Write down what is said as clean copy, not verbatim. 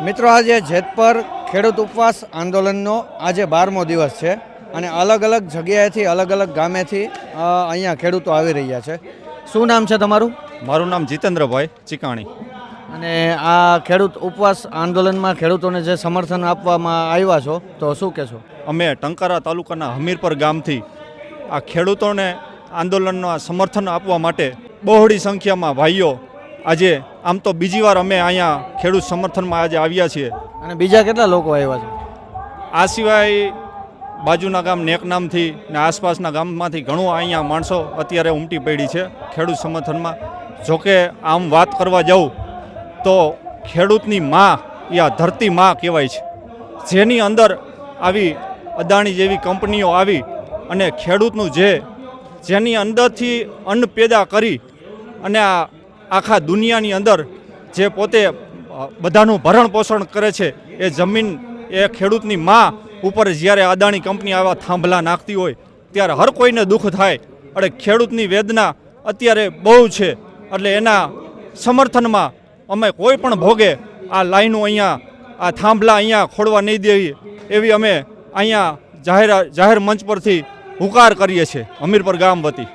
મિત્રો, આજે જેતપર ખેડૂત ઉપવાસ આંદોલનનો આજે 12મો દિવસ છે અને અલગ અલગ જગ્યાએથી અલગ અલગ ગામેથી અહીંયા ખેડૂતો આવી રહ્યા છે. શું નામ છે તમારું? મારું નામ જીતેન્દ્રભાઈ ચીકાણી. અને આ ખેડૂત ઉપવાસ આંદોલનમાં ખેડૂતોને જે સમર્થન આપવામાં આવ્યા છો તો શું કહેશો? અમે ટંકારા તાલુકાના હમીરપર ગામથી આ ખેડૂતોને આંદોલનનું સમર્થન આપવા માટે બહોળી સંખ્યામાં ભાઈઓ આજે આમ તો બીજી વાર અમે અહીંયા ખેડૂત સમર્થનમાં આજે આવ્યા છીએ. અને બીજા કેટલા લોકો આવ્યા છે? આ સિવાય બાજુના ગામ નેકનામથી ને આસપાસના ગામમાંથી ઘણું અહીંયા માણસો અત્યારે ઉમટી પડી છે ખેડૂત સમર્થનમાં. જોકે આમ વાત કરવા જાઉં તો ખેડૂતની માં યા ધરતી માં કહેવાય છે, જેની અંદર આવી અદાણી જેવી કંપનીઓ આવી અને ખેડૂતનું જેની અંદરથી અન્ન પેદા કરી અને આ આખા દુનિયાની અંદર જે પોતે બધાનું ભરણ પોષણ કરે છે એ જમીન એ ખેડૂતની માં ઉપર જ્યારે અદાણી કંપની આવા થાંભલા નાખતી હોય ત્યારે હર કોઈને દુઃખ થાય. અને ખેડૂતની વેદના અત્યારે બહુ છે, એટલે એના સમર્થનમાં અમે કોઈ પણ ભોગે આ લાઈનો અહીંયા આ થાંભલા અહીંયા ખોડવા નહીં દેવી એવી અમે અહીંયા જાહેર મંચ પરથી હુંકાર કરીએ છીએ હમીરપર ગામ વતી.